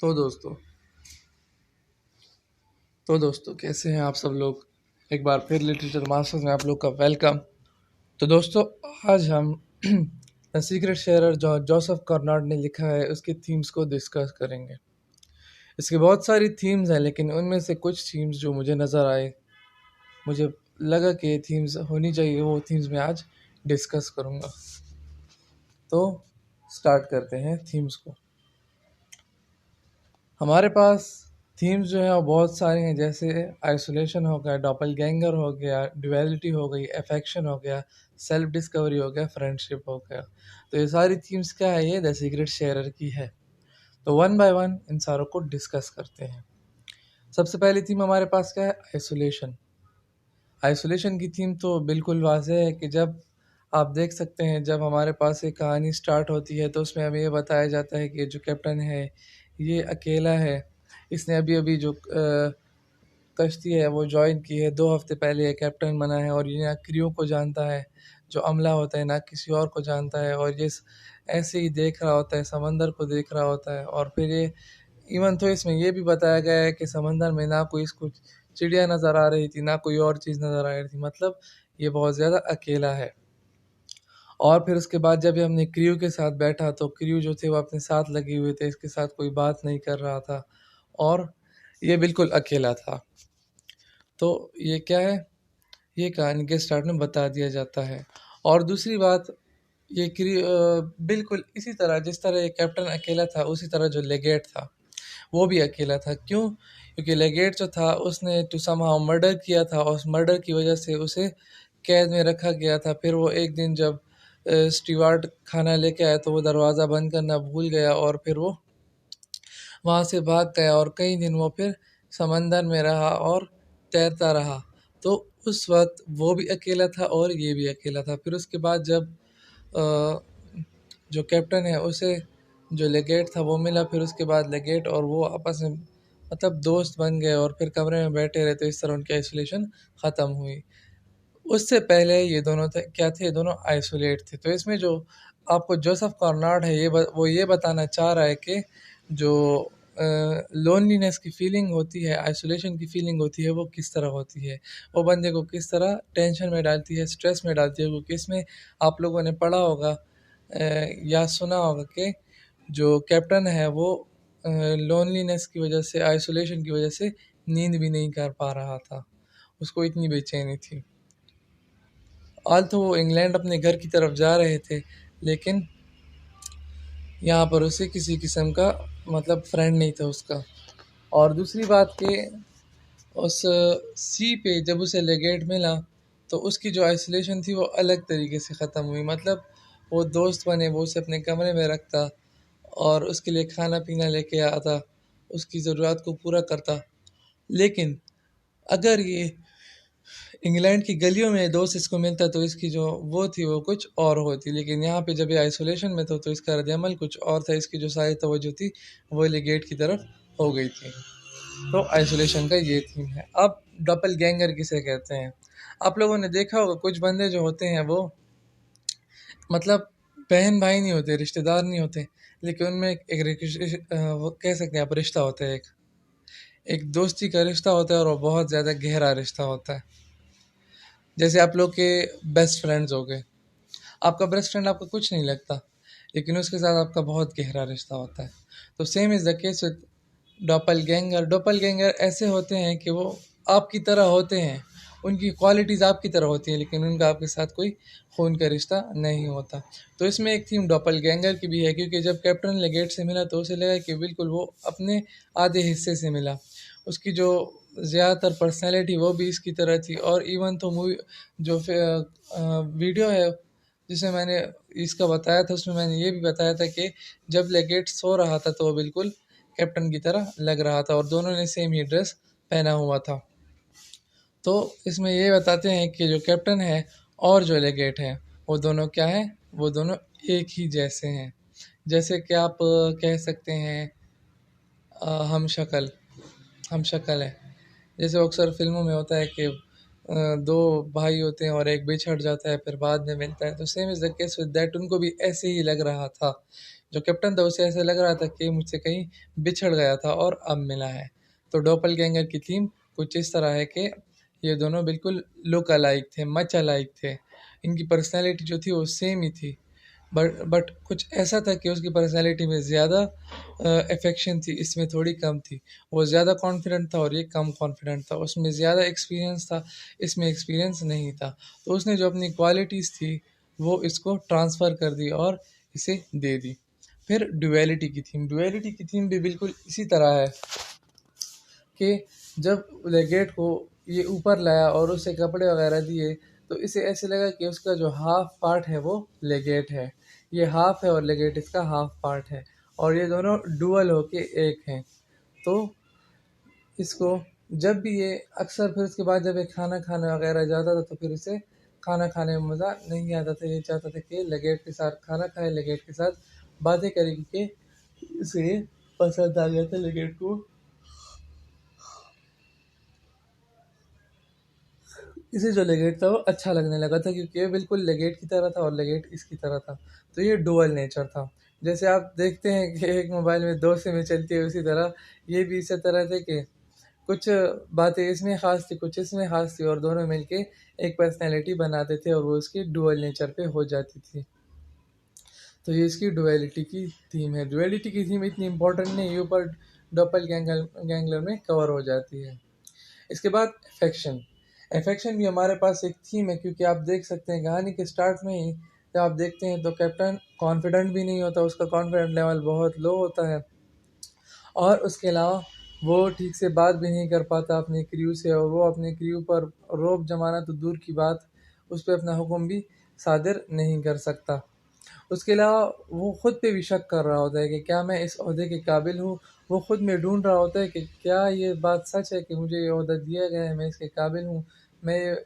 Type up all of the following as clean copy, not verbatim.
तो दोस्तों कैसे हैं आप सब लोग। एक बार फिर लिटरेचर मास्टर्स में आप लोग का वेलकम। तो दोस्तों आज हम द सीक्रेट शेयरर जो जोसेफ कर्नाड ने लिखा है उसकी थीम्स को डिस्कस करेंगे। इसकी बहुत सारी थीम्स हैं लेकिन उनमें से कुछ थीम्स जो मुझे नज़र आए, मुझे लगा कि ये थीम्स होनी चाहिए, वो थीम्स मैं आज डिस्कस करूँगा। तो स्टार्ट करते हैं थीम्स को। हमारे पास थीम्स जो है वो बहुत सारे हैं, जैसे आइसोलेशन हो गया, डॉपलगैंगर हो गया, ड्यूअलिटी हो गई, अफेक्शन हो गया, सेल्फ डिस्कवरी हो गया, फ्रेंडशिप हो गया। तो ये सारी थीम्स क्या है, ये द सीक्रेट शेयरर की है। तो वन बाय वन इन सारों को डिस्कस करते हैं। सबसे पहली थीम हमारे पास क्या है, आइसोलेशन। आइसोलेशन की थीम तो बिल्कुल वाज़ेह है कि जब आप देख सकते हैं, जब हमारे पास एक कहानी स्टार्ट होती है तो उसमें हमें ये बताया जाता है कि जो कैप्टन है ये अकेला है। इसने अभी अभी जो कश्ती है वो ज्वाइन की है, 2 हफ्ते पहले ये कैप्टन बना है और ये ना क्रियो को जानता है, जो अमला होता है ना किसी और को जानता है, और ये ऐसे ही देख रहा होता है, समंदर को देख रहा होता है। और फिर ये इवन तो इसमें ये भी बताया गया है कि समंदर में ना कोई इसको चिड़िया नज़र आ रही थी, ना कोई और चीज़ नज़र आ रही थी, मतलब ये बहुत ज़्यादा अकेला है। और फिर उसके बाद जब ये हमने क्रियो के साथ बैठा तो क्रियो जो थे वो अपने साथ लगे हुए थे, इसके साथ कोई बात नहीं कर रहा था और ये बिल्कुल अकेला था। तो ये क्या है, ये कहानी के स्टार्ट में बता दिया जाता है। और दूसरी बात, ये बिल्कुल इसी तरह जिस तरह ये कैप्टन अकेला था, उसी तरह जो लेगेट था वो भी अकेला था। क्यों? क्योंकि लेगेट जो था उसने टू समहाउ मर्डर किया था और उस मर्डर की वजह से उसे कैद में रखा गया था। फिर वो एक दिन जब स्टीवार्ड खाना लेके आया तो वो दरवाज़ा बंद करना भूल गया और फिर वो वहाँ से भाग गया और कई दिन वो फिर समंदर में रहा और तैरता रहा। तो उस वक्त वो भी अकेला था और ये भी अकेला था। फिर उसके बाद जब जो कैप्टन है उसे जो लेगेट था वो मिला, फिर उसके बाद लेगेट और वो आपस में मतलब दोस्त बन गए और फिर कमरे में बैठे रहे, तो इस तरह उनकी आइसोलेशन ख़त्म हुई। उससे पहले ये दोनों थे क्या थे, ये दोनों आइसोलेट थे। तो इसमें जो आपको जोसेफ कॉर्नाड है वो ये बताना चाह रहा है कि जो लोनलीनेस की फीलिंग होती है, आइसोलेशन की फीलिंग होती है, वो किस तरह होती है, वो बंदे को किस तरह टेंशन में डालती है, स्ट्रेस में डालती है। क्योंकि इसमें आप लोगों ने पढ़ा होगा या सुना होगा कि जो कैप्टन है वो लोनलीनेस की वजह से, आइसोलेशन की वजह से नींद भी नहीं कर पा रहा था, उसको इतनी बेचैनी थी। आज तो वो इंग्लैंड अपने घर की तरफ जा रहे थे, लेकिन यहाँ पर उसे किसी किस्म का मतलब फ्रेंड नहीं था उसका। और दूसरी बात कि उस सी पे जब उसे लेगेट मिला तो उसकी जो आइसोलेशन थी वो अलग तरीके से ख़त्म हुई। मतलब वो दोस्त बने, वो उसे अपने कमरे में रखता और उसके लिए खाना पीना लेके आता, उसकी ज़रूरत को पूरा करता। लेकिन अगर ये इंग्लैंड की गलियों में दोस्त इसको मिलता तो इसकी जो वो थी वो कुछ और होती। लेकिन यहाँ पे जब ये आइसोलेशन में था तो इसका रद्द-ए-अमल कुछ और था, इसकी जो सारी तवज्जो थी वो लेगेट की तरफ हो गई थी। तो आइसोलेशन का ये थीम है। अब डॉपलगैंगर किसे कहते हैं? आप लोगों ने देखा होगा कुछ बंदे जो होते हैं वो मतलब बहन भाई नहीं होते, रिश्तेदार नहीं होते, लेकिन उनमें वो कह सकते हैं आप रिश्ता होता है, एक दोस्ती का रिश्ता होता है और वो बहुत ज़्यादा गहरा रिश्ता होता है। जैसे आप लोग के बेस्ट फ्रेंड्स हो गए, आपका बेस्ट फ्रेंड आपको कुछ नहीं लगता, लेकिन उसके साथ आपका बहुत गहरा रिश्ता होता है। तो same is the case with doppelganger. Doppelganger ऐसे होते हैं कि वो आपकी तरह होते हैं, उनकी क्वालिटीज़ आपकी तरह होती हैं, लेकिन उनका आपके साथ कोई खून का रिश्ता नहीं होता। तो इसमें एक थीम डॉपलगैंगर की भी है, क्योंकि जब कैप्टन लेगेट से मिला तो उसे लगा कि बिल्कुल वो अपने आधे हिस्से से मिला। उसकी जो ज़्यादातर पर्सनैलिटी वो भी इसकी तरह थी। और इवन तो मूवी जो वीडियो है जिसे मैंने इसका बताया था उसमें मैंने ये भी बताया था कि जब लेगेट सो रहा था तो वो बिल्कुल कैप्टन की तरह लग रहा था और दोनों ने सेम ही ड्रेस पहना हुआ था। तो इसमें ये बताते हैं कि जो कैप्टन है और जो लेगेट है वो दोनों क्या है, वो दोनों एक ही जैसे हैं। जैसे कि आप कह सकते हैं हम शक्ल है। जैसे अक्सर फिल्मों में होता है कि दो भाई होते हैं और एक बिछड़ जाता है फिर बाद में मिलता है, तो same is the case with that. उनको भी ऐसे ही लग रहा था जो कैप्टन था उसे ऐसे लग रहा था कि मुझसे कहीं बिछड़ गया था और अब मिला है। तो डॉपलगैंगर की थीम कुछ इस तरह है कि ये दोनों बिल्कुल लुक अलाइक थे, मच अलाइक थे। इनकी पर्सनैलिटी जो थी वो सेम ही थी, बट कुछ ऐसा था कि उसकी पर्सनैलिटी में ज़्यादा अफेक्शन थी, इसमें थोड़ी कम थी। वो ज़्यादा कॉन्फिडेंट था और ये कम कॉन्फिडेंट था। उसमें ज़्यादा एक्सपीरियंस था, इसमें एक्सपीरियंस नहीं था। तो उसने जो अपनी क्वालिटीज़ थी वो इसको ट्रांसफ़र कर दी और इसे दे दी। फिर डुअलिटी की थीम भी बिल्कुल इसी तरह है कि जब लेगेट को ये ऊपर लाया और उसे कपड़े वगैरह दिए, तो इसे ऐसे लगा कि उसका जो हाफ पार्ट है वो लेगेट है। ये हाफ है और लेगेट इसका हाफ पार्ट है, और ये दोनों डुअल होके एक हैं। तो इसको जब भी ये अक्सर, फिर उसके बाद जब ये खाना खाने वगैरह जाता था तो फिर उसे खाना खाने में मज़ा नहीं आता था। ये चाहता था कि लेगेट के साथ खाना खाए, लेगेट के साथ बातें करे, क्योंकि इसे ये पसंद आ गया था लेगेट को। इसे जो लेगेट था वो अच्छा लगने लगा था, क्योंकि ये बिल्कुल लेगेट की तरह था और लेगेट इसकी तरह था। तो ये डुअल नेचर था। जैसे आप देखते हैं कि एक मोबाइल में दो सिमें चलती है, उसी तरह ये भी इसी तरह थे कि कुछ बातें इसमें ख़ास थी, कुछ इसमें ख़ास थी, और दोनों मिलके एक पर्सनैलिटी बनाते थे और वो उसकी डुअल नेचर पे हो जाती थी। तो ये इसकी डुअलिटी की थीम है। डुअलिटी की थीम इतनी इंपॉर्टेंट नहीं है, ऊपर डॉपल गैंगलर में कवर हो जाती है। इसके बाद अफेक्शन। अफेक्शन भी हमारे पास एक थीम है, क्योंकि आप देख सकते हैं कहानी के स्टार्ट में ही जब आप देखते हैं तो कैप्टन कॉन्फिडेंट भी नहीं होता, उसका कॉन्फिडेंट लेवल बहुत लो होता है, और उसके अलावा वो ठीक से बात भी नहीं कर पाता अपनी क्रू से, और वो अपनी क्रू पर रोब जमाना तो दूर की बात, उस पर अपना हुक्म भी सादिर नहीं कर सकता। उसके अलावा वो खुद पे भी शक कर रहा होता है कि क्या मैं इस ओहदे के काबिल हूँ। वो खुद में ढूंढ रहा होता है कि क्या ये बात सच है कि मुझे ये ओहदा दिया गया है, मैं इसके काबिल हूँ, मैं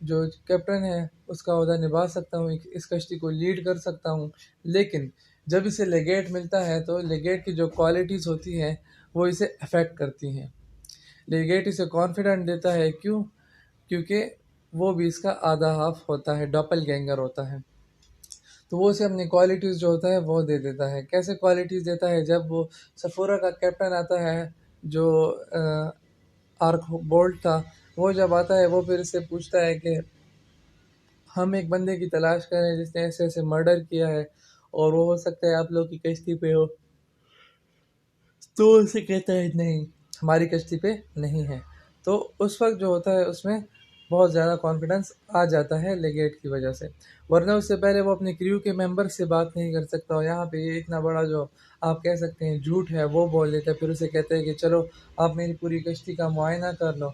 जो कैप्टन है उसका ओहदा निभा सकता हूँ, इस कश्ती को लीड कर सकता हूँ। लेकिन जब इसे लेगेट मिलता है तो लेगेट की जो क्वालिटीज़ होती हैं वो इसे अफेक्ट करती हैं। लेगेट इसे कॉन्फिडेंट देता है, क्यों? क्योंकि वो भी इसका आधा हाफ होता है, डबल गैंगर होता है। तो वो उसे अपनी क्वालिटीज़ जो होता है वो दे देता है। कैसे क्वालिटीज़ देता है? जब वो सफूरा का कैप्टन आता है, जो आर्क बोल्ट था, वो जब आता है वो फिर इससे पूछता है कि हम एक बंदे की तलाश कर रहे हैं जिसने ऐसे ऐसे मर्डर किया है, और वो हो सकता है आप लोग की कश्ती पे हो। तो उसे कहता है नहीं, हमारी कश्ती पे नहीं है। तो उस वक्त जो होता है उसमें बहुत ज़्यादा कॉन्फिडेंस आ जाता है लेगेट की वजह से, वरना उससे पहले वो अपने क्रू के मेंबर से बात नहीं कर सकता। और यहाँ पे ये इतना बड़ा जो आप कह सकते हैं झूठ है वो बोल देता है। फिर उसे कहते हैं कि चलो आप मेरी पूरी कश्ती का मुआयना कर लो,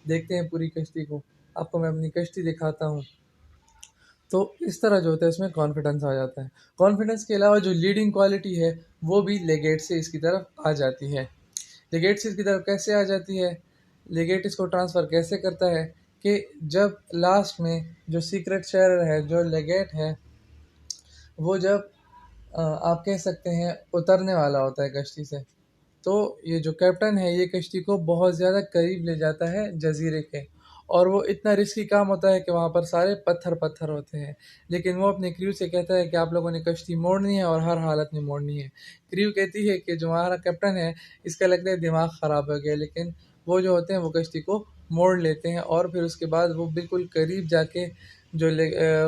देखते हैं पूरी कश्ती को, आपको मैं अपनी कश्ती दिखाता हूँ। तो इस तरह जो होता है इसमें कॉन्फिडेंस आ जाता है। कॉन्फिडेंस के अलावा जो लीडिंग क्वालिटी है वो भी लेगेट से इसकी तरफ आ जाती है। लेगेट से इसकी तरफ कैसे आ जाती है? लेगेट इसको ट्रांसफ़र कैसे करता है कि जब लास्ट में जो सीक्रेट शेयरर है, जो लेगेट है, वो जब आप कह सकते हैं उतरने वाला होता है कश्ती से, तो ये जो कैप्टन है ये कश्ती को बहुत ज़्यादा करीब ले जाता है जजीरे के। और वो इतना रिस्की काम होता है कि वहाँ पर सारे पत्थर पत्थर होते हैं, लेकिन वो अपने क्रू से कहता है कि आप लोगों ने कश्ती मोड़नी है और हर हालत में मोड़नी है। क्रू कहती है कि जो हमारा कैप्टन है इसका लगता है दिमाग ख़राब हो गया, लेकिन वो जो होते हैं वो कश्ती को मोड़ लेते हैं, और फिर उसके बाद वो बिल्कुल करीब जाके जो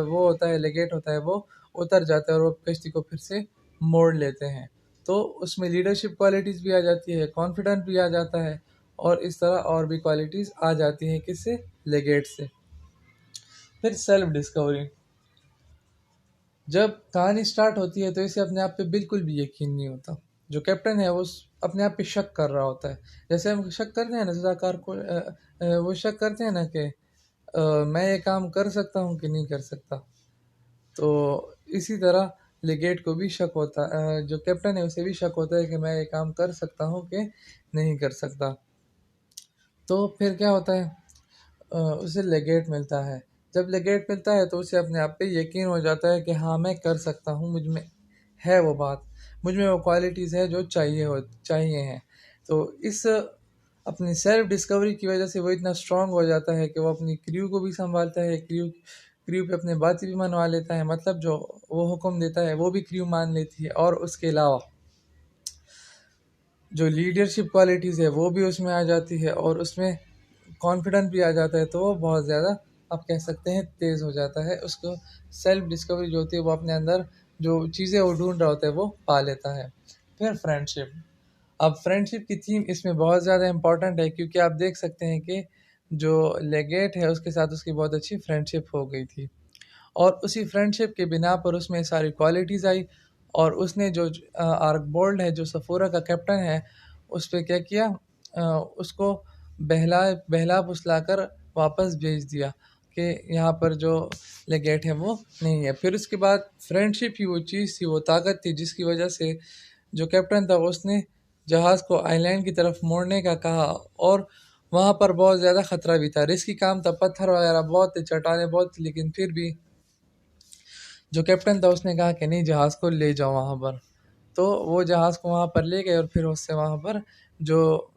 वो होता है लेगेट होता है वो उतर जाता है और वो कश्ती को फिर से मोड़ लेते हैं। तो उसमें लीडरशिप क्वालिटीज़ भी आ जाती है, कॉन्फिडेंट भी आ जाता है, और इस तरह और भी क्वालिटीज़ आ जाती हैं किससे? लेगेट से। फिर सेल्फ डिस्कवरी। जब कहानी स्टार्ट होती है तो इसे अपने आप पे बिल्कुल भी यकीन नहीं होता। जो कैप्टन है वो अपने आप पे शक कर रहा होता है। जैसे हम शक करते हैं ना रज़ाकार को, वो शक करते हैं ना कि मैं ये काम कर सकता हूँ कि नहीं कर सकता। तो इसी तरह लेगेट को भी शक होता, जो कैप्टन है उसे भी शक होता है कि मैं ये काम कर सकता हूँ कि नहीं कर सकता। तो फिर क्या होता है? उसे लेगेट मिलता है। जब लेगेट मिलता है तो उसे अपने आप पे यकीन हो जाता है कि हाँ मैं कर सकता हूँ, मुझ में है वो बात, मुझ में वो क्वालिटीज़ है जो चाहिए हैं। तो इस अपनी सेल्फ डिस्कवरी की वजह से वो इतना स्ट्रांग हो जाता है कि वो अपनी क्रू को भी संभालता है, क्रू क्रू पे अपने बातें भी मनवा लेता है, मतलब जो वो हुक्म देता है वो भी क्रू मान लेती है। और उसके अलावा जो लीडरशिप क्वालिटीज़ है वो भी उसमें आ जाती है और उसमें कॉन्फिडेंस भी आ जाता है। तो वो बहुत ज़्यादा आप कह सकते हैं तेज़ हो जाता है। उसको सेल्फ डिस्कवरी जो होती है वो अपने अंदर जो चीज़ें वो ढूंढ रहा होता है वो पा लेता है। फिर फ्रेंडशिप। अब फ्रेंडशिप की थीम इसमें बहुत ज़्यादा इम्पोर्टेंट है, क्योंकि आप देख सकते हैं कि जो लेगेट है उसके साथ उसकी बहुत अच्छी फ्रेंडशिप हो गई थी और उसी फ्रेंडशिप के बिना पर उसमें सारी क्वालिटीज़ आई। और उसने जो आर्कबोल्ड है जो सफोरा का कैप्टन है उस पे क्या किया, उसको बहला बहला फुसला कर वापस भेज दिया कि यहाँ पर जो लेगेट है वो नहीं है। फिर उसके बाद फ्रेंडशिप ही वो चीज़ थी, वो ताकत थी जिसकी वजह से जो कैप्टन था उसने जहाज़ को आइलैंड की तरफ मोड़ने का कहा। और वहाँ पर बहुत ज़्यादा ख़तरा भी था, रिस्की काम था, पत्थर वगैरह बहुत थे, चट्टानें बहुत थी, लेकिन फिर भी जो कैप्टन था उसने कहा कि नहीं, जहाज़ को ले जाओ वहाँ पर। तो वो जहाज़ को वहाँ पर ले गए और फिर उससे वहाँ पर जो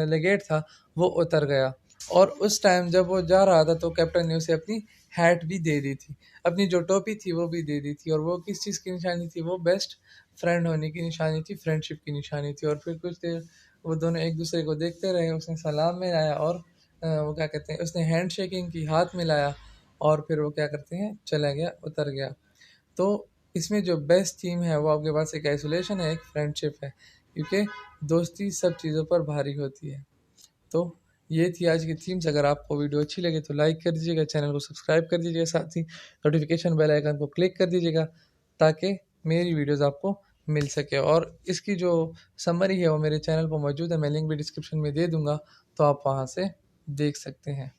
लेगेट था वो उतर गया। और उस टाइम जब वो जा रहा था तो कैप्टन ने उसे अपनी हैट भी दे दी थी, अपनी जो टोपी थी वो भी दे दी थी। और वो किस चीज़ की निशानी थी, वो बेस्ट फ्रेंड होने की निशानी थी, फ्रेंडशिप की निशानी थी। और फिर कुछ देर वो दोनों एक दूसरे को देखते रहे, उसने सलाम मिलाया और वो क्या कहते हैं, उसने हैंड शेकिंग की, हाथ मिलाया और फिर वो क्या करते हैं, चला गया, उतर गया। तो इसमें जो बेस्ट थीम है वो आपके पास एक आइसोलेशन है, एक फ्रेंडशिप है, क्योंकि दोस्ती सब चीज़ों पर भारी होती है। तो ये थी आज की थीम्स। अगर आपको वीडियो अच्छी लगे तो लाइक कर दीजिएगा, चैनल को सब्सक्राइब कर दीजिएगा, साथ ही नोटिफिकेशन बेल आइकन को क्लिक कर दीजिएगा ताकि मेरी वीडियोस आपको मिल सके। और इसकी जो समरी है वो मेरे चैनल पर मौजूद है, मैं लिंक भी डिस्क्रिप्शन में दे दूँगा, तो आप वहाँ से देख सकते हैं।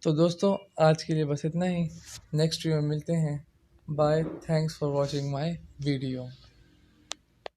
तो दोस्तों आज के लिए बस इतना ही, नेक्स्ट वीडियो में मिलते हैं। Bye, thanks for watching my video.